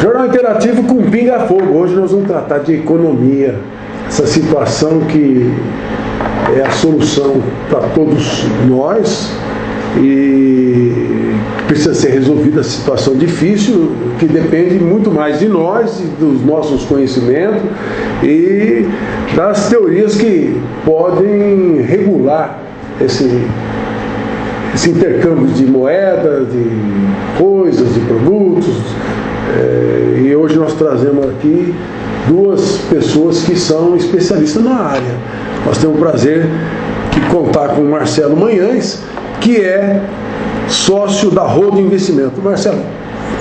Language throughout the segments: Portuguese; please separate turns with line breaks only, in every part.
Jornal Interativo com Pinga Fogo. Hoje nós vamos tratar de economia, essa situação que é a solução para todos nós e precisa ser resolvida, a situação difícil que depende muito mais de nós e dos nossos conhecimentos e das teorias que podem regular esse intercâmbio de moeda, de coisas, de produtos. E hoje nós trazemos aqui duas pessoas que são especialistas na área. Nós temos o prazer de contar com o Marcelo Manhães, que é sócio da Hold Investimento. Marcelo,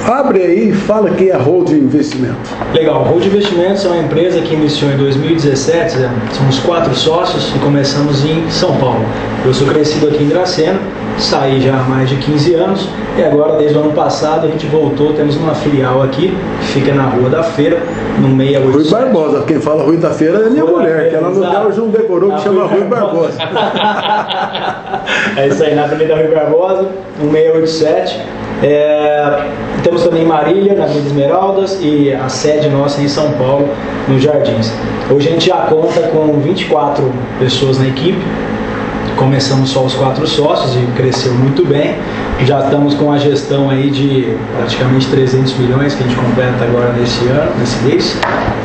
abre aí e fala que é a Hold Investimento.
Legal, Hold Investimentos é uma empresa que iniciou em 2017, somos 4 sócios e começamos em São Paulo. Eu sou crescido aqui em Dracena, saí já há mais de 15 anos e agora desde o ano passado a gente voltou, temos uma filial aqui, que fica na Rua da Feira, no 687.
Rui Barbosa, quem fala Rui da Feira é minha mulher, que ela no dela já decorou que chama Rui Barbosa.
É isso aí, na Avenida Rui Barbosa, no 687. Temos também Marília, na Avenida Esmeraldas, e a sede nossa em São Paulo, nos Jardins. Hoje a gente já conta com 24 pessoas na equipe. Começamos só os 4 sócios e cresceu muito bem. Já estamos com a gestão aí de praticamente 300 milhões que a gente completa agora nesse ano, nesse mês.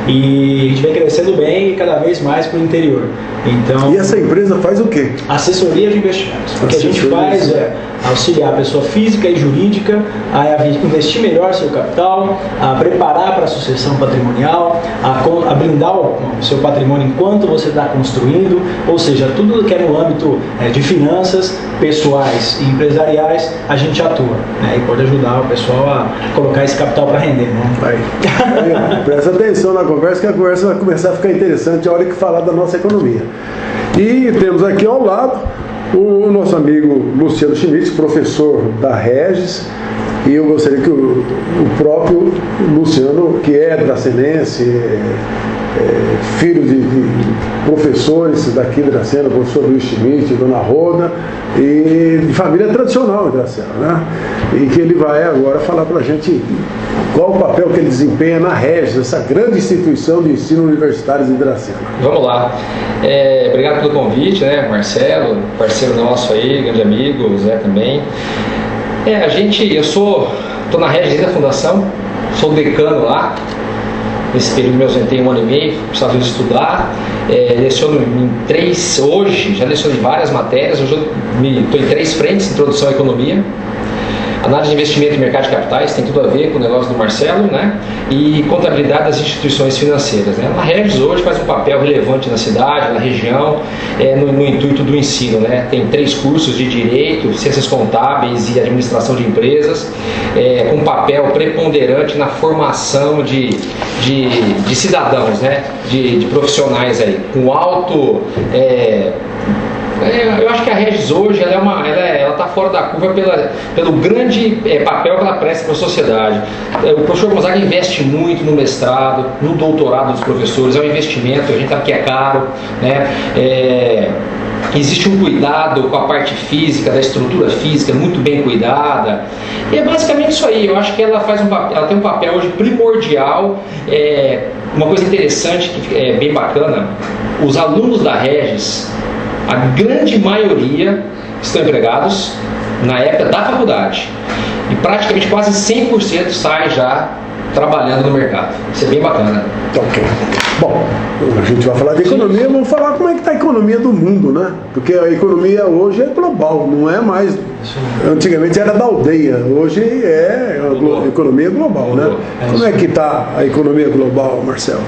E a gente vem crescendo bem e cada vez mais para o interior. Então,
e essa empresa faz o quê?
Assessoria de investimentos. O que a gente faz é auxiliar a pessoa física e jurídica a investir melhor seu capital, a preparar para a sucessão patrimonial, a blindar o seu patrimônio enquanto você está construindo, ou seja, tudo que é no âmbito de finanças pessoais e empresariais, a gente atua, né? E pode ajudar o pessoal a colocar esse capital para render, né?
Aí, presta atenção na conversa, que a conversa vai começar a ficar interessante a hora que falar da nossa economia. E temos aqui ao lado o nosso amigo Luciano Schmitz, professor da Regis, e eu gostaria que o próprio Luciano, que é dracenense, filho de professores daqui de Dracena, professor Luiz Schmitz, Dona Roda, e de família tradicional em Dracena, né? E que ele vai agora falar para a gente qual o papel que ele desempenha na Regis, essa grande instituição de ensino universitário de Dracena.
Vamos lá. Obrigado pelo convite, né, Marcelo, parceiro nosso aí, grande amigo, o Zé também. Eu estou na Regis desde a fundação, sou decano lá. Nesse período eu ausentei 1 ano e meio, precisava estudar, leciono hoje já leciono em várias matérias, hoje eu estou em 3 frentes: introdução à economia, análise de investimento e mercado de capitais, tem tudo a ver com o negócio do Marcelo, né? E contabilidade das instituições financeiras, né? A Regis hoje faz um papel relevante na cidade, na região, no intuito do ensino, né? Tem 3 cursos de Direito, Ciências Contábeis e Administração de Empresas, com papel preponderante na formação de cidadãos, né? De profissionais aí, com alto... Eu acho que a Regis hoje ela está fora da curva pelo grande papel que ela presta para a sociedade. O professor Gonzaga investe muito no mestrado, no doutorado dos professores, é um investimento, a gente sabe que é caro, né? Existe um cuidado com a parte física, da estrutura física, muito bem cuidada. E é basicamente isso aí. Eu acho que ela tem um papel hoje primordial. Uma coisa interessante, que é bem bacana, os alunos da Regis, a grande maioria estão empregados na época da faculdade. E praticamente quase 100% sai já trabalhando no mercado. Isso é bem bacana.
Ok. Bom, a gente vai falar de economia, vamos falar como é que está a economia do mundo, né? Porque a economia hoje é global, não é mais... Antigamente era da aldeia, hoje é a economia global, né? Como é que está a economia global, Marcelo?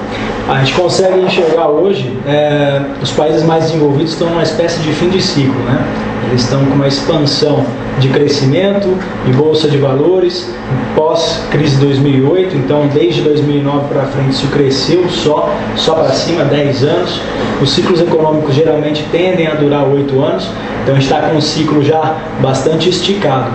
A gente consegue enxergar hoje, os países mais desenvolvidos estão numa espécie de fim de ciclo, né? Eles estão com uma expansão de crescimento e bolsa de valores pós-crise de 2008, então desde 2009 para frente isso cresceu só para cima, 10 anos. Os ciclos econômicos geralmente tendem a durar 8 anos, então a gente está com um ciclo já bastante esticado.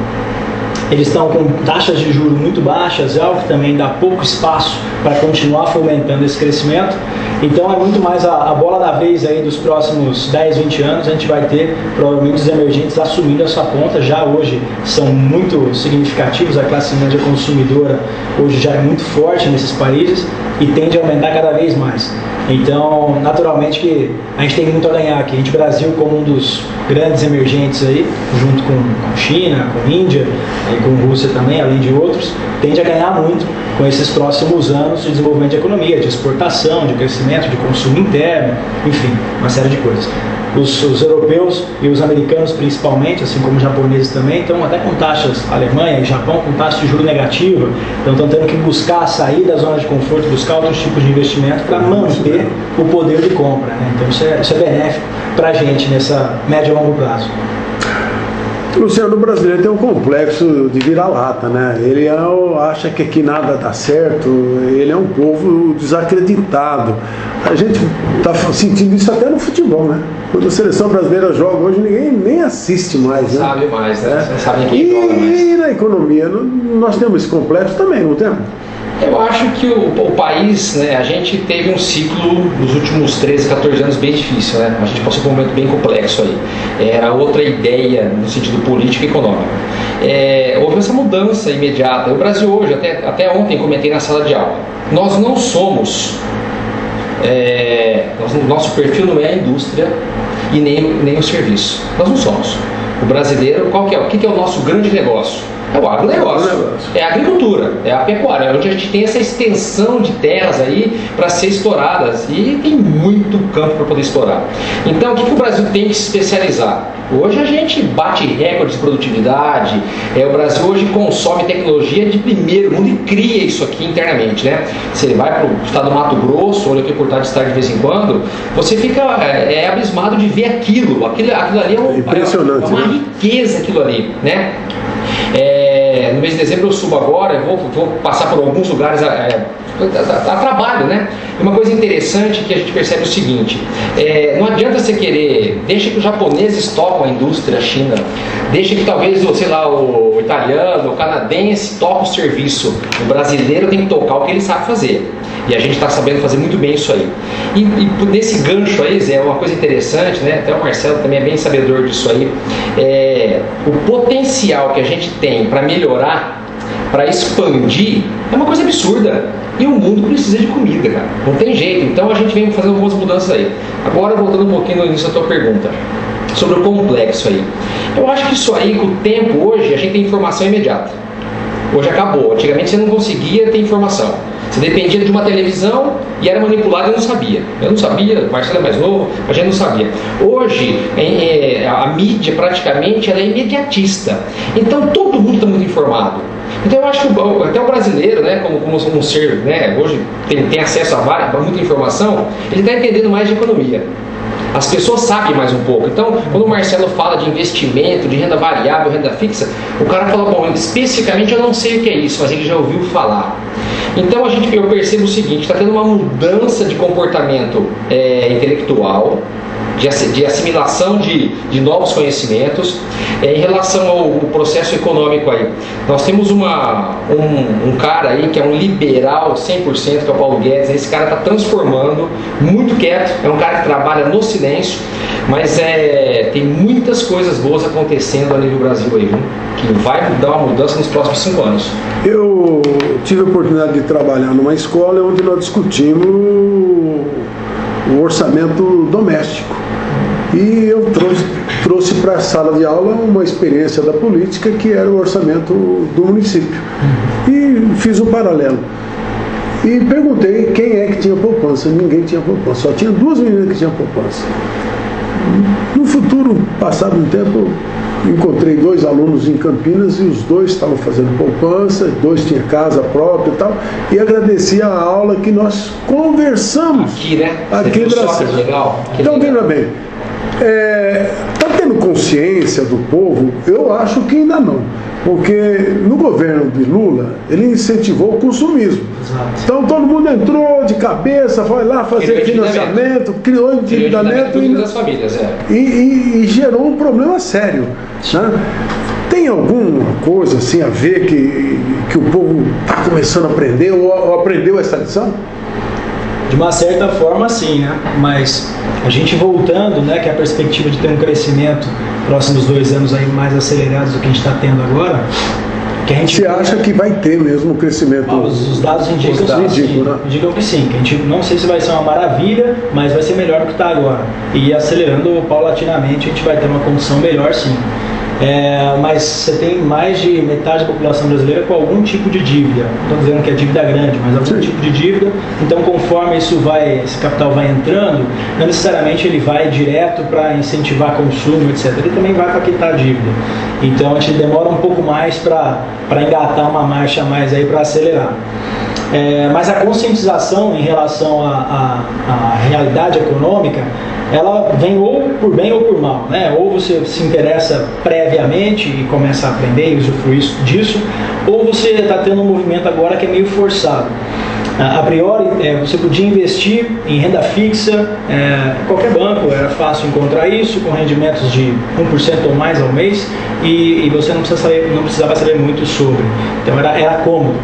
Eles estão com taxas de juros muito baixas, algo que também dá pouco espaço para continuar fomentando esse crescimento. Então é muito mais a bola da vez aí dos próximos 10, 20 anos. A gente vai ter provavelmente os emergentes assumindo essa ponta. Já hoje são muito significativos, a classe média consumidora hoje já é muito forte nesses países e tende a aumentar cada vez mais. Então, naturalmente que a gente tem muito a ganhar aqui. A gente, Brasil, como um dos grandes emergentes aí, junto com China, com Índia e com Rússia também, além de outros, tende a ganhar muito com esses próximos anos de desenvolvimento de economia, de exportação, de crescimento, de consumo interno, enfim, uma série de coisas. Os europeus e os americanos principalmente, assim como os japoneses também, estão até com taxas, Alemanha e Japão com taxas de juros negativa, então estão tendo que buscar sair da zona de conforto, buscar outros tipos de investimento para manter o poder de compra, né? Então isso é benéfico para a gente nessa médio e longo prazo.
Luciano, o brasileiro tem um complexo de vira-lata, né? Ele acha que aqui nada dá certo, ele é um povo desacreditado. A gente está sentindo isso até no futebol, né? Quando a seleção brasileira joga hoje, ninguém nem assiste mais, né?
Sabe mais, né? Não sabe quem joga mais.
E na economia, nós temos esse complexo também, não temos?
Eu acho que o país, né, a gente teve um ciclo nos últimos 13, 14 anos bem difícil, né? A gente passou por um momento bem complexo aí. Era outra ideia no sentido político e econômico. Houve essa mudança imediata. O Brasil hoje, até ontem comentei na sala de aula, nós não somos, nosso perfil não é a indústria e nem o serviço. Nós não somos. O brasileiro, qual que é? O que é o nosso grande negócio? É o agronegócio, é a agricultura, é a pecuária, onde a gente tem essa extensão de terras aí para ser exploradas e tem muito campo para poder explorar. Então, o que o Brasil tem que se especializar? Hoje a gente bate recordes de produtividade, o Brasil hoje consome tecnologia de primeiro mundo e cria isso aqui internamente, né? Você vai para o estado do Mato Grosso, olha aqui por tarde de vez em quando, você fica abismado de ver aquilo ali
impressionante,
é uma riqueza aquilo ali, né? No mês de dezembro eu subo agora, eu vou passar por alguns lugares a trabalho, né? E uma coisa interessante que a gente percebe é o seguinte, não adianta você querer, deixa que os japoneses tocam a indústria, a China, deixa que talvez, sei lá, o italiano, o canadense toque o serviço, o brasileiro tem que tocar o que ele sabe fazer. E a gente está sabendo fazer muito bem isso aí. E nesse gancho aí, Zé, uma coisa interessante, né? Até o Marcelo também é bem sabedor disso aí. O potencial que a gente tem para melhorar, para expandir, é uma coisa absurda. E o mundo precisa de comida, cara. Não tem jeito. Então a gente vem fazendo algumas mudanças aí. Agora, voltando um pouquinho no início da tua pergunta, sobre o complexo aí. Eu acho que isso aí, com o tempo, hoje, a gente tem informação imediata. Hoje acabou. Antigamente você não conseguia ter informação. Você dependia de uma televisão e era manipulado e não sabia. Eu não sabia, o Marcelo é mais novo, a gente não sabia. Hoje, a mídia praticamente ela é imediatista. Então todo mundo está muito informado. Então eu acho que até o brasileiro, né, como um ser, né, hoje tem acesso a muita informação, ele está entendendo mais de economia. As pessoas sabem mais um pouco. Então, quando o Marcelo fala de investimento, de renda variável, renda fixa, o cara fala, bom, especificamente eu não sei o que é isso, mas ele já ouviu falar. Então, eu percebo o seguinte, está tendo uma mudança de comportamento intelectual, de assimilação de novos conhecimentos. Em relação ao processo econômico aí, nós temos um cara aí que é um liberal 100%, que é o Paulo Guedes. Esse cara está transformando, muito quieto, é um cara que trabalha no silêncio, mas tem muitas coisas boas acontecendo ali no Brasil aí, viu? Que vai dar uma mudança nos próximos 5 anos.
Eu tive a oportunidade de trabalhar numa escola onde nós discutimos o orçamento doméstico. E eu trouxe para a sala de aula uma experiência da política que era o orçamento do município. E fiz um paralelo. E perguntei quem é que tinha poupança. Ninguém tinha poupança. Só tinha 2 meninas que tinham poupança. No futuro, passado um tempo, encontrei 2 alunos em Campinas e os 2 estavam fazendo poupança, 2 tinham casa própria e tal, e agradeci a aula que nós conversamos
aqui, né?
Aqui em Dracena.
Legal.
Então, veja bem, está tendo consciência do povo? Eu acho que ainda não, porque no governo de Lula ele incentivou o consumismo. Exato. Então todo mundo entrou de cabeça, foi lá fazer financiamento, criou endividamento
das famílias,
e gerou um problema sério, né? Tem alguma coisa assim a ver que o povo está começando a aprender ou aprendeu essa lição?
De uma certa forma, sim, né? Mas a gente voltando, né, que a perspectiva de ter um crescimento próximos 2 anos aí mais acelerados do que a gente está tendo agora, que a gente...
Você acha que vai ter mesmo um crescimento?
Os dados indicam,
né?
Indicam que sim, que a gente não sei se vai ser uma maravilha, mas vai ser melhor do que está agora. E acelerando paulatinamente, a gente vai ter uma condição melhor, sim. Mas você tem mais de metade da população brasileira com algum tipo de dívida. Não estou dizendo que é dívida grande, mas algum tipo de dívida. Então, conforme esse capital vai entrando, não necessariamente ele vai direto para incentivar consumo, etc. Ele também vai para quitar a dívida. Então, a gente demora um pouco mais para engatar uma marcha a mais aí para acelerar. Mas a conscientização em relação à realidade econômica, ela vem ou por bem ou por mal, né? Ou você se interessa previamente e começa a aprender e usufruir disso, ou você está tendo um movimento agora que é meio forçado. A priori, você podia investir em renda fixa, em qualquer banco, era fácil encontrar isso, com rendimentos de 1% ou mais ao mês, e você não precisava saber muito sobre. Então era cômodo.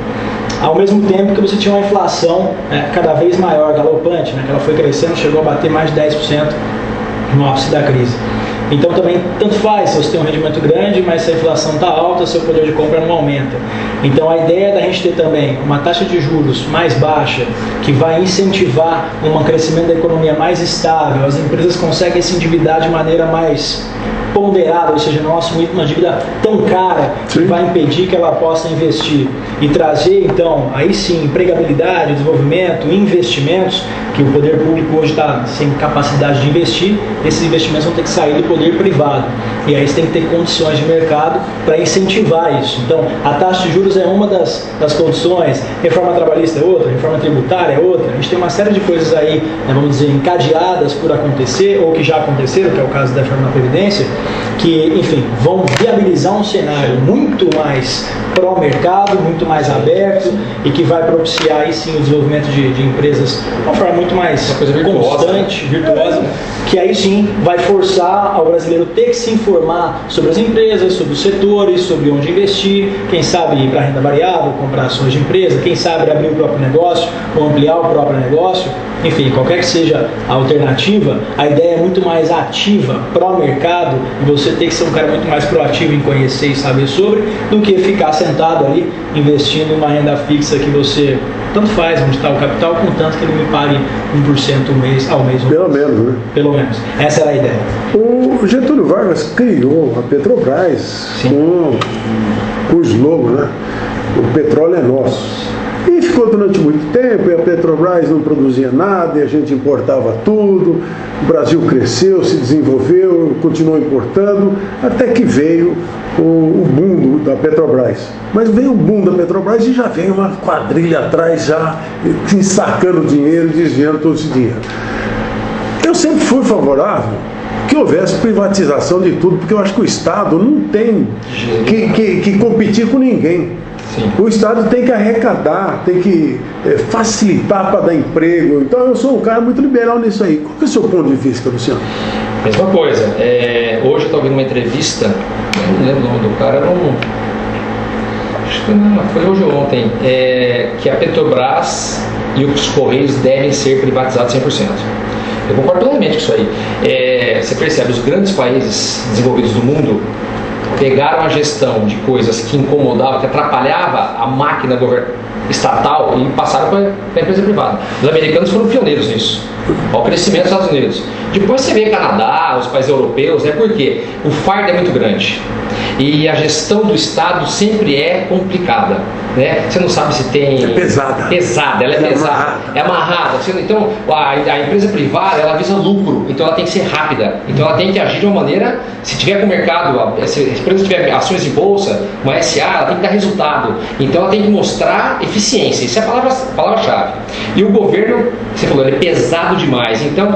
Ao mesmo tempo que você tinha uma inflação cada vez maior, galopante, né, que ela foi crescendo, chegou a bater mais de 10% no ápice da crise. Então também tanto faz se você tem um rendimento grande, mas se a inflação está alta, seu poder de compra não aumenta. Então a ideia da gente ter também uma taxa de juros mais baixa, que vai incentivar um crescimento da economia mais estável, as empresas conseguem se endividar de maneira mais ponderada, ou seja, não assumir uma dívida tão cara que vai impedir que ela possa investir e trazer, então, aí sim, empregabilidade, desenvolvimento, investimentos, que o poder público hoje está sem capacidade de investir, esses investimentos vão ter que sair do poder privado. E aí você tem que ter condições de mercado para incentivar isso. Então, a taxa de juros é uma das condições, reforma trabalhista é outra, reforma tributária é outra. A gente tem uma série de coisas aí, vamos dizer, encadeadas por acontecer, ou que já aconteceram, que é o caso da reforma da Previdência, que, enfim, vão viabilizar um cenário muito mais pró-mercado, muito mais aberto e que vai propiciar aí sim o desenvolvimento de empresas de uma forma muito mais constante, virtuosa, que aí sim vai forçar ao brasileiro ter que se informar sobre as empresas, sobre os setores, sobre onde investir, quem sabe ir para a renda variável, comprar ações de empresa, quem sabe abrir o próprio negócio ou ampliar o próprio negócio. Enfim, qualquer que seja a alternativa, a ideia é muito mais ativa, pró-mercado, e você tem que ser um cara muito mais proativo em conhecer e saber sobre, do que ficar sentado ali investindo em uma renda fixa que você tanto faz onde está o capital, contanto que ele me pague 1% ao mês.
Pelo menos, né?
Pelo menos. Essa era a ideia.
O Getúlio Vargas criou a Petrobras com o slogan, né? O petróleo é nosso. E ficou durante muito tempo, e a Petrobras não produzia nada, e a gente importava tudo, o Brasil cresceu, se desenvolveu, continuou importando, até que veio o boom da Petrobras. Mas veio o boom da Petrobras e já veio uma quadrilha atrás, já ensacando dinheiro, desviando todo esse dinheiro. Eu sempre fui favorável que houvesse privatização de tudo, porque eu acho que o Estado não tem que competir com ninguém. Sim. O Estado tem que arrecadar, tem que facilitar para dar emprego. Então eu sou um cara muito liberal nisso aí. Qual que é o seu ponto de vista, Luciano?
Mesma coisa. Hoje eu estou ouvindo uma entrevista, não lembro o nome do cara, acho que não, foi hoje ou ontem, que a Petrobras e os Correios devem ser privatizados 100%. Eu concordo plenamente com isso aí. Você percebe, os grandes países desenvolvidos do mundo pegaram a gestão de coisas que incomodavam, que atrapalhava a máquina estatal e passaram para a empresa privada. Os americanos foram pioneiros nisso, ao crescimento dos Estados Unidos. Depois você vê Canadá, os países europeus, porque o fardo é muito grande e a gestão do Estado sempre é complicada, né? Você não sabe se tem...
É pesada.
Ela é pesada, é amarrada. Então, a empresa privada, ela visa lucro, então ela tem que ser rápida. Então ela tem que agir de uma maneira, se tiver com o mercado, se a empresa tiver ações de bolsa, uma SA, ela tem que dar resultado. Então ela tem que mostrar eficiência, isso é a palavra-chave. E o governo, você falou, ele é pesado demais, então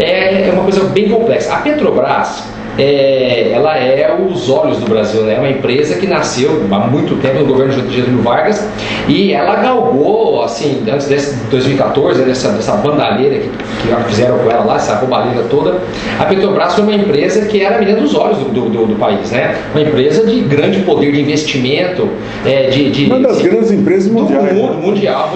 é uma coisa bem complexa. A Petrobras, ela é os olhos do Brasil, né? É uma empresa que nasceu há muito tempo no governo de Getúlio Vargas e ela galgou, assim, antes de 2014, dessa bandalheira que fizeram com ela lá, essa roubalheira toda. A Petrobras foi uma empresa que era a menina dos olhos do país, né? Uma empresa de grande poder de investimento,
uma das grandes empresas mundiais.
Mundial.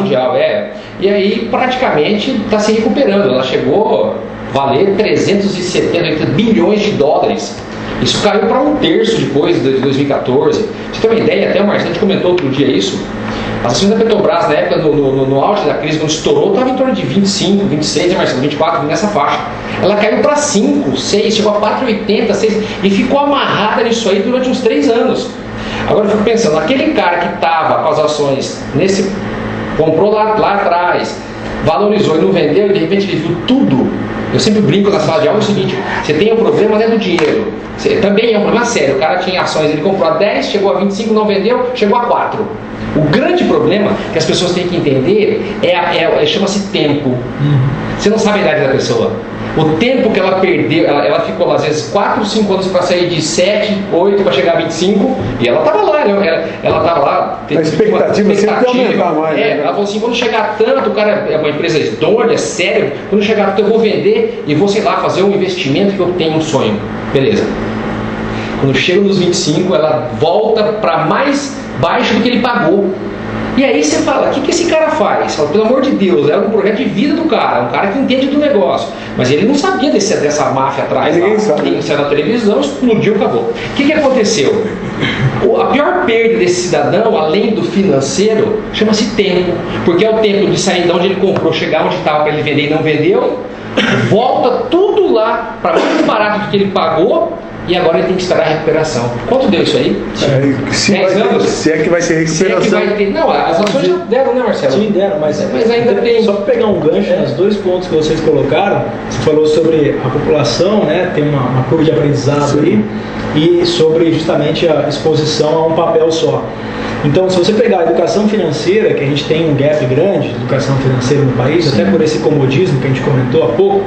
E aí praticamente está se recuperando. Ela chegou a valer 370 bilhões de dólares. Isso caiu para 1/3 depois de 2014. Pra você ter uma ideia, até o Marcelo comentou outro dia isso. As ações da Petrobras, na época, no auge da crise, quando estourou, estava em torno de 25, 26, né, Marcelo? 24, nessa faixa. Ela caiu para 5, 6, chegou a 4,80, 6 e ficou amarrada nisso aí durante uns 3 anos. Agora eu fico pensando, aquele cara que estava com as ações comprou lá atrás, valorizou e não vendeu, e de repente ele viu tudo. Eu sempre brinco na sala de aula o seguinte: você tem um problema, não é do dinheiro. Também é um problema sério. O cara tinha ações, ele comprou a 10, chegou a 25, não vendeu, chegou a 4. O grande problema que as pessoas têm que entender chama-se tempo. Você não sabe a idade da pessoa. O tempo que ela perdeu, ela ficou às vezes 4, 5 anos para sair de 7, 8 para chegar a 25, e ela estava lá, ela estava lá.
A expectativa sempre tem que aumentar mais.
Ela falou assim: quando chegar tanto, o cara é uma empresa idônea, séria, quando chegar tanto eu vou vender e vou, sei lá, fazer um investimento que eu tenho um sonho. Beleza. Quando chega nos 25, ela volta para mais baixo do que ele pagou. E aí você fala, o que esse cara faz? Você fala, pelo amor de Deus, era um projeto de vida do cara, um cara que entende do negócio. Mas ele não sabia dessa máfia atrás. Ninguém saiu na televisão, explodiu, acabou. O que aconteceu? A pior perda desse cidadão, além do financeiro, chama-se tempo. Porque é o tempo de sair de onde ele comprou, chegar onde estava para ele vender e não vendeu, volta tudo lá para mais barato do que ele pagou. E agora ele tem que esperar a recuperação. Quanto deu isso aí?
10 anos? Se é que vai ter recuperação.
Não, as ações já deram, né, Marcelo?
Sim, deram, mas
ainda tem.
Só para pegar um gancho nos 2 pontos que vocês colocaram, você falou sobre a população, né, tem uma curva de aprendizado aí, e sobre justamente a exposição a um papel só. Então, se você pegar a educação financeira, que a gente tem um gap grande de educação financeira no país, até por esse comodismo que a gente comentou há pouco,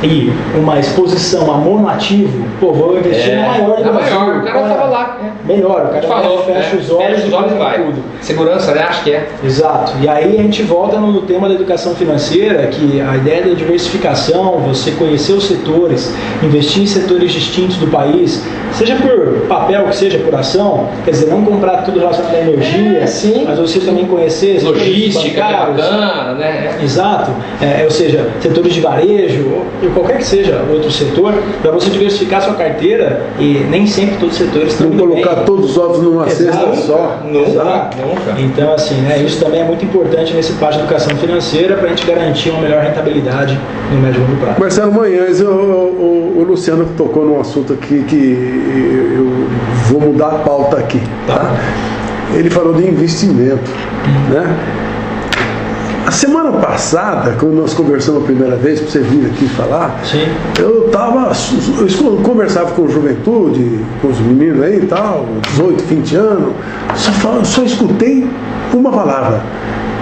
e uma exposição a monoativo, vou investir no maior do Brasil.
O cara estava lá.
Melhor, o cara
falou,
fecha os olhos
e vai. Tudo. Segurança, né? Acho que é.
Exato. E aí a gente volta no tema da educação financeira, que a ideia da diversificação, você conhecer os setores, investir em setores distintos do país, seja por papel, que seja por ação, quer dizer, não comprar tudo relacionado à energia, mas você também conhecer
logística, bacana, né?
Exato. Ou seja, setores de varejo, ou qualquer que seja outro setor, para você diversificar sua carteira, e nem sempre todos os setores estão
não colocar
bem.
todos os ovos numa cesta só.
Nunca.
Então, assim, isso também é muito importante nesse parte de educação financeira para a gente garantir uma melhor rentabilidade no médio e longo prazo.
Marcelo Manhães, o Luciano tocou num assunto aqui que eu vou mudar a pauta aqui. Tá? Ele falou de investimento, né? A semana passada, quando nós conversamos a primeira vez, para você vir aqui falar, eu conversava com juventude, com os meninos aí e tal, 18, 20 anos, só escutei uma palavra: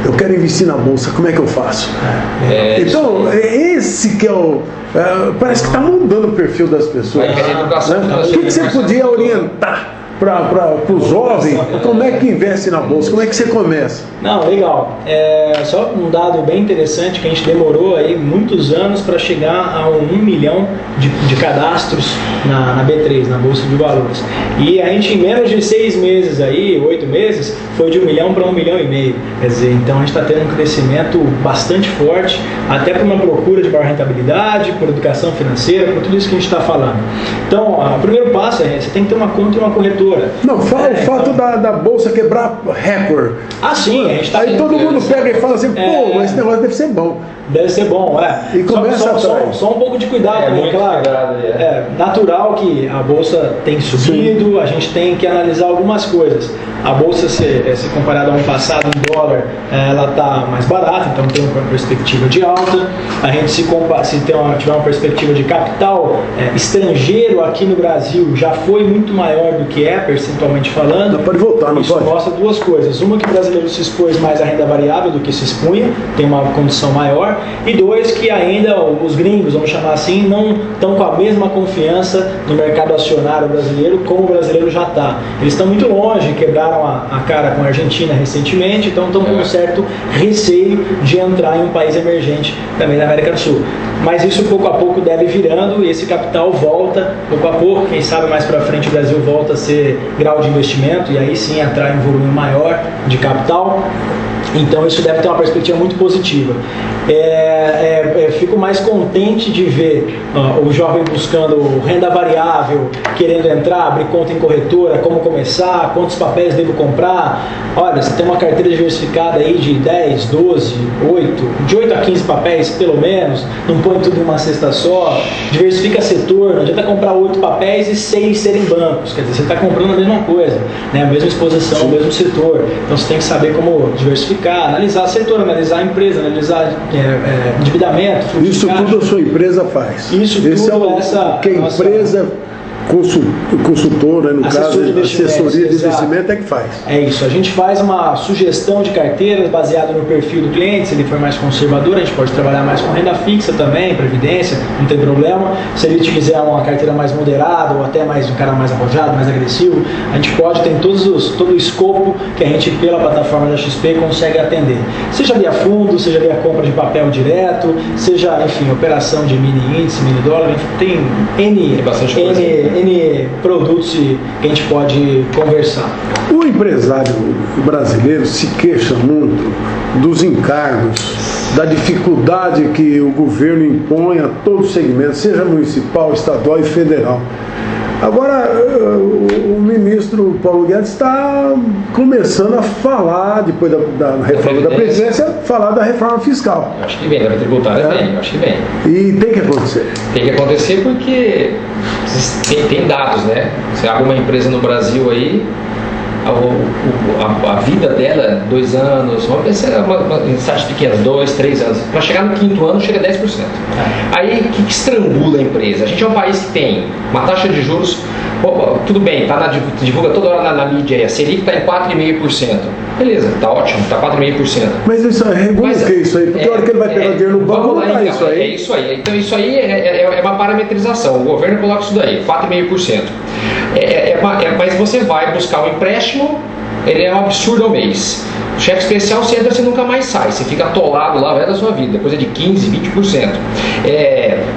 eu quero investir na bolsa, como é que eu faço? Então, esse que é o... parece que está mudando o perfil das pessoas. O que você podia orientar para o jovem, como é que investe na bolsa? Como é que você começa?
Não, legal. Só um dado bem interessante, que a gente demorou aí muitos anos para chegar a 1 milhão de cadastros na B3, na Bolsa de Valores. E a gente, em menos de 6 meses aí, 8 meses, foi de 1 milhão para 1,5 milhão. Quer dizer, então a gente está tendo um crescimento bastante forte, até por uma procura de maior rentabilidade, por educação financeira, por tudo isso que a gente está falando. Então, o primeiro passo você tem que ter uma conta e uma corretora.
Não, fala o fato da bolsa quebrar recorde.
Sim, a gente tá
aí todo mundo pega e fala assim, mas esse negócio deve ser bom.
Deve ser bom,
E começa
só um pouco de cuidado, claro.
Cuidado,
natural que a bolsa tem subido, a gente tem que analisar algumas coisas. A bolsa, se comparada ao ano passado, em dólar, ela está mais barata, então tem uma perspectiva de alta. A gente, se tiver uma perspectiva de capital estrangeiro aqui no Brasil, já foi muito maior do que é percentualmente falando.
Não pode voltar, não
isso
pode?
mostra duas coisas. Uma, que o brasileiro se expôs mais à renda variável do que se expunha, tem uma condição maior. E dois, que ainda os gringos, vamos chamar assim, não estão com a mesma confiança no mercado acionário brasileiro como o brasileiro já está. Eles estão muito longe, quebraram a cara com a Argentina recentemente, então estão com um certo receio de entrar em um país emergente também da América do Sul. Mas isso pouco a pouco deve virando e esse capital volta pouco a pouco. Quem sabe mais para frente o Brasil volta a ser grau de investimento e aí sim atrai um volume maior de capital. Então isso deve ter uma perspectiva muito positiva. Fico mais contente de ver o jovem buscando renda variável, querendo entrar, abrir conta em corretora, como começar, quantos papéis devo comprar. Olha, você tem uma carteira diversificada aí de 10, 12, 8, de 8 a 15 papéis pelo menos, não põe tudo em uma cesta só, diversifica setor, não adianta comprar 8 papéis e 6 serem bancos, quer dizer, você está comprando a mesma coisa, né? A mesma exposição, o mesmo setor, então você tem que saber como diversificar, analisar setor, analisar a empresa, analisar endividamento, fluxo
Isso
de caixa.
tudo a sua empresa faz.
Isso
Esse
tudo
é o que a empresa consultora, no caso, assessoria de investimento é que faz.
É isso, a gente faz uma sugestão de carteiras baseada no perfil do cliente. Se ele for mais conservador, a gente pode trabalhar mais com renda fixa também, previdência, não tem problema. Se ele quiser uma carteira mais moderada ou até mais um cara mais arrojado, mais agressivo, a gente pode, tem todo o escopo que a gente, pela plataforma da XP, consegue atender. Seja via fundo, seja via compra de papel direto, seja, enfim, operação de mini índice, mini dólar, enfim, tem N produtos que a gente pode conversar.
O empresário brasileiro se queixa muito dos encargos, da dificuldade que o governo impõe a todos os segmentos, seja municipal, estadual e federal. Agora, o ministro Paulo Guedes está começando a falar, depois da reforma da Previdência, falar da reforma fiscal.
Acho que vem, da tributária vem, acho que vem.
E tem que acontecer.
Tem que acontecer porque tem dados, né? Você abre uma empresa no Brasil aí, a vida dela, 2 anos, vamos pensar em estágios pequenos, 2, 3 anos. Para chegar no 5º ano, chega a 10%. Aí, o que estrangula a empresa? A gente é um país que tem uma taxa de juros, tudo bem, divulga toda hora na mídia aí, a Selic está em 4,5%. Beleza, está ótimo, está 4,5%.
Mas isso regula o que isso aí? Porque a hora que ele vai pegar dinheiro no banco, não está isso aí.
É isso aí. Então, isso aí é uma parametrização. O governo coloca isso daí, 4,5%. Mas você vai buscar um empréstimo, ele é um absurdo ao mês. O cheque especial você entra, você nunca mais sai, você fica atolado lá o resto da sua vida, coisa de 15%, 20%.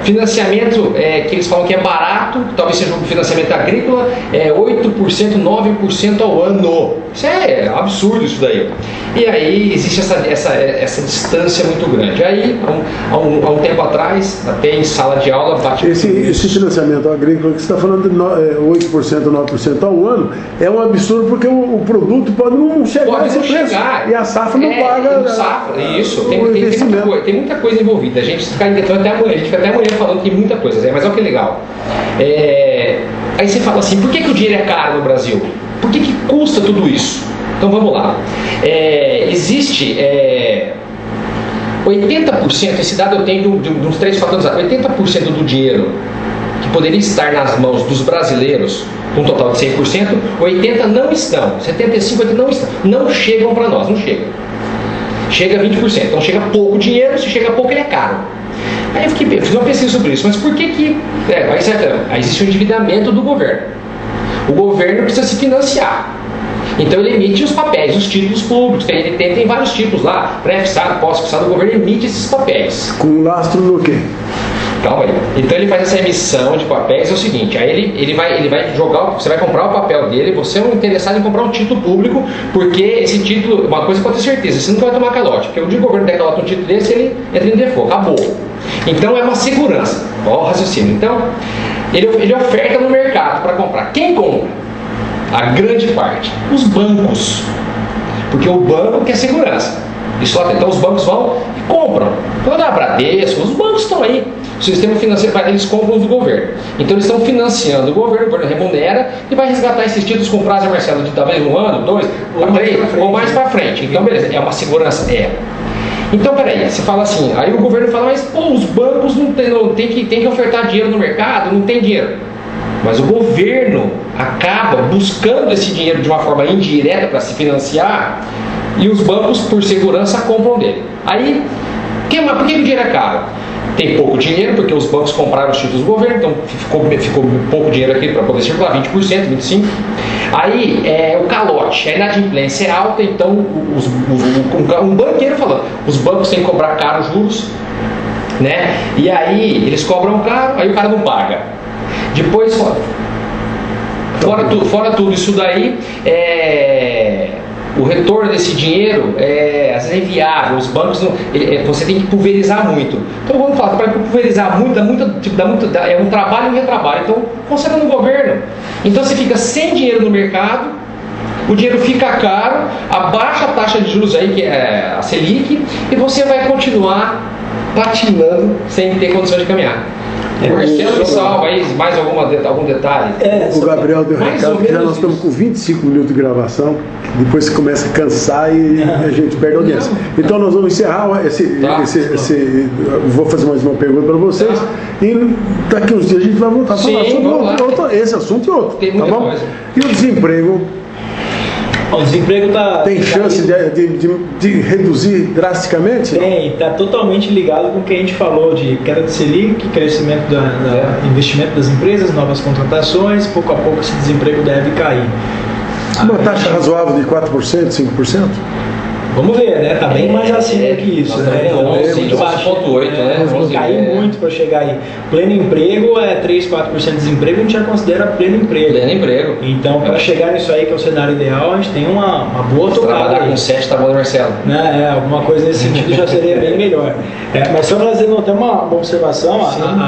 Financiamento que eles falam que é barato, talvez seja um financiamento agrícola, 8%, 9% ao ano. Isso é absurdo isso daí. E aí existe essa distância muito grande. Aí, há um tempo atrás, até em sala de aula,
esse financiamento agrícola que você está falando de 8%, 9% ao ano, é um absurdo porque o produto pode não chegar a esse preço. E a safra não paga.
Isso, tem muita coisa envolvida. A gente fica até amanhã falando que tem muita coisa, mas olha que legal. Aí você fala assim, por que o dinheiro é caro no Brasil? Por que custa tudo isso? Então vamos lá. Existe 80%, esse dado eu tenho de uns 3, 4 anos, 80% do dinheiro que poderia estar nas mãos dos brasileiros, um total de 100%, 80% não estão, 75% 80% não estão, não chegam para nós, não chegam. Chega 20%, então chega pouco dinheiro, se chega pouco ele é caro. Aí eu fiz uma pesquisa sobre isso, mas por que aí existe o endividamento do governo. O governo precisa se financiar. Então ele emite os papéis, os títulos públicos, tem vários tipos lá, pré-fixado, pós-fixado, o governo emite esses papéis.
Com lastro no quê?
Calma aí. Então ele faz essa emissão de papéis, é o seguinte, aí ele vai jogar, você vai comprar o papel dele, você é um interessado em comprar um título público, porque esse título, uma coisa pode ter certeza, você nunca vai tomar calote, porque o dia que o governo der calote um título desse, ele entra em default, acabou. Então é uma segurança, ó o raciocínio. Então, ele oferta no mercado para comprar. Quem compra? A grande parte. Os bancos. Porque o banco quer segurança. Então os bancos vão e compram. Quando a Bradesco, os bancos estão aí. O sistema financeiro, eles compram do governo. Então eles estão financiando o governo remunera e vai resgatar esses títulos com prazo, Marcelo, de talvez 1 ano, 2, 3 ou mais para frente. Então beleza, é uma segurança? Então peraí, você fala assim, aí o governo fala, mas os bancos não tem que ofertar dinheiro no mercado, não tem dinheiro. Mas o governo acaba buscando esse dinheiro de uma forma indireta para se financiar e os bancos, por segurança, compram dele. Aí, por que o dinheiro é caro? Tem pouco dinheiro, porque os bancos compraram os títulos do governo, então ficou pouco dinheiro aqui para poder circular, 20%, 25%. Aí o calote, a inadimplência é alta, então um banqueiro falando, os bancos têm que cobrar caro juros, né? E aí eles cobram caro, aí o cara não paga. Depois, fora tudo isso daí, o retorno desse dinheiro às vezes é inviável, os bancos você tem que pulverizar muito. Então vamos falar, para pulverizar muito, é um trabalho e um retrabalho. Então concentra no governo. Então você fica sem dinheiro no mercado, o dinheiro fica caro, abaixa a taxa de juros aí, que é a Selic, e você vai continuar patinando sem ter condições de caminhar. Marcelo, me salva aí mais algum detalhe.
O Gabriel deu recado que já nós estamos com 25 minutos de gravação, depois você começa a cansar e a gente perde a audiência. Então nós vamos encerrar vou fazer mais uma pergunta para vocês, e daqui uns dias a gente vai voltar a falar sobre esse assunto e outro.
Tem muita coisa.
E o desemprego?
O desemprego
tem chance de reduzir drasticamente?
Tem, está totalmente ligado com o que a gente falou de queda de Selic, crescimento do investimento das empresas, novas contratações, pouco a pouco esse desemprego deve cair.
Uma taxa razoável de 4%, 5%?
Vamos ver, né? Tá bem mais acima que isso, né?
11,8, né?
Caiu muito para chegar aí. Pleno emprego é 3, 4% de desemprego, a gente já considera pleno emprego.
Pleno emprego.
Então, para chegar nisso aí, que é o cenário ideal, a gente tem uma boa tocada.
Trabalhar com 7 tá bom, Marcelo.
Alguma coisa nesse sentido já seria bem melhor. Mas só fazendo até uma observação,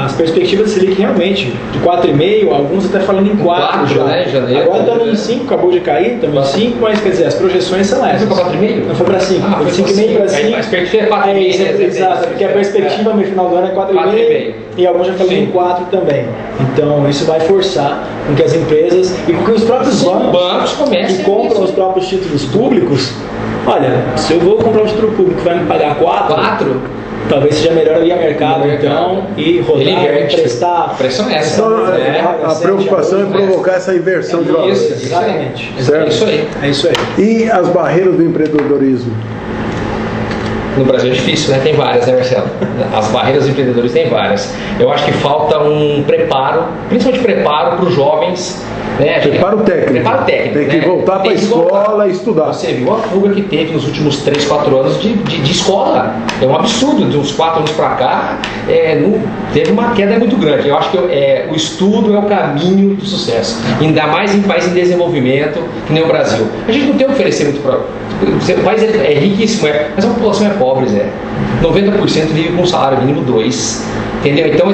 as perspectivas de Selic realmente, de 4,5, alguns até falando em 4 já.
Né? Em janeiro,
agora estamos em 5, acabou de cair, estamos em 5, mas quer dizer, as projeções são essas.
Foi para 4,5?
Não foi para 5, foi de 5,5 para 5.
A perspectiva é 4,5.
Exato, porque a perspectiva no final do ano é 4,5 e alguns já falam em 4 também. Então isso vai forçar com que as empresas e com que os próprios bancos que compram os próprios títulos públicos, olha, se eu vou comprar um título público que vai me pagar 4, talvez seja melhor ir ao mercado então e rodar, emprestar.
A pressão é essa.
Então, a preocupação é provocar essa inversão de valores.
Exatamente.
É isso aí.
E as barreiras do empreendedorismo?
No Brasil é difícil, né? Tem várias, né, Marcelo? As barreiras dos empreendedores tem várias. Eu acho que falta um preparo, principalmente preparo para os jovens. Né?
Preparo técnico. Tem que voltar para a escola e estudar.
Você viu a fuga que teve nos últimos 3, 4 anos de escola. É um absurdo. De uns 4 anos para cá, teve uma queda muito grande. Eu acho que o estudo é o caminho do sucesso. Ainda mais em países em desenvolvimento, que nem o Brasil. A gente não tem a oferecer muito para... O país é riquíssimo, mas a população é pobre, 90% vive com salário mínimo 2. Entendeu? Então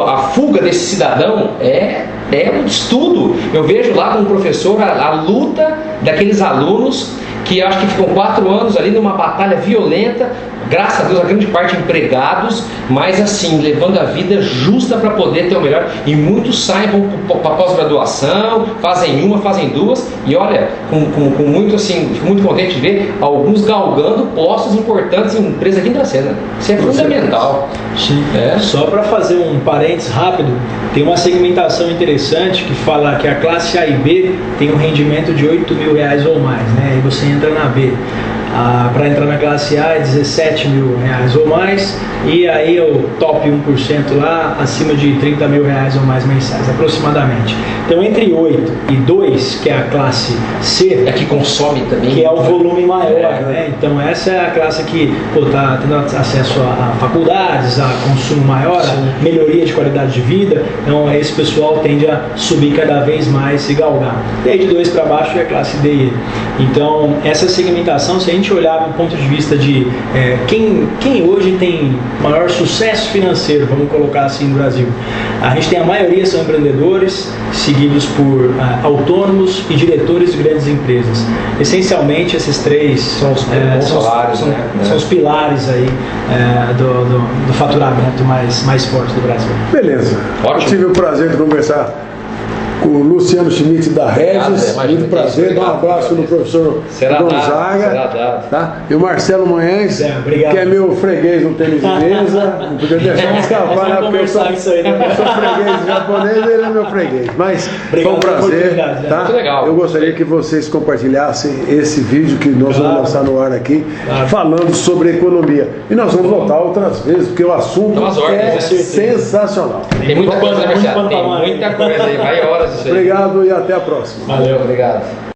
a fuga desse cidadão é um estudo. Eu vejo lá como professor a luta daqueles alunos que acho que ficam 4 anos ali numa batalha violenta, graças a Deus a grande parte empregados, mas assim, levando a vida justa para poder ter o melhor, e muitos saem para pós-graduação, fazem uma, fazem duas, e olha, com muito assim, fico muito contente de ver alguns galgando postos importantes em empresas aqui da cena. Isso é fundamental.
Sim. Só para fazer um parênteses rápido, tem uma segmentação interessante que fala que a classe A e B tem um rendimento de R$8.000 ou mais, né? Aí você entra na B. Para entrar na classe A é R$17.000 ou mais, e aí o top 1% lá acima de R$30.000 ou mais mensais, aproximadamente. Então entre 8 e 2, que é a classe C,
que consome também,
que é o volume maior, né? Então essa é a classe que está tendo acesso a faculdades, a consumo maior, a melhoria de qualidade de vida. Então esse pessoal tende a subir cada vez mais e galgar. E aí de 2 para baixo é a classe D e E. Então essa segmentação, se a gente olhar do ponto de vista de quem hoje tem maior sucesso financeiro, vamos colocar assim, no Brasil, a gente tem a maioria são empreendedores, seguidos por autônomos e diretores de grandes empresas. Essencialmente esses 3 são os pilares aí do faturamento mais forte do Brasil.
Beleza.
Ótimo.
Eu tive o prazer de conversar com o Luciano Schmidt da Regis.
Imagina,
Muito prazer. Dá um abraço no professor
será
Gonzaga.
dado.
Tá? E o Marcelo Manhães,
obrigado.
que é meu freguês no tênis de mesa. Não podia deixar escapar, né? Porque eu sou freguês japonês e ele é meu freguês. Mas
obrigado
foi um prazer. Tá?
Muito legal.
Eu gostaria que vocês compartilhassem esse vídeo que nós vamos lançar no ar aqui, falando sobre economia. E nós vamos voltar outras vezes, porque o assunto é sensacional.
Tem muita coisa, né, Marcelo? Tem muita coisa aí, vai horas isso aí.
Obrigado e até a próxima.
Valeu,
Obrigado.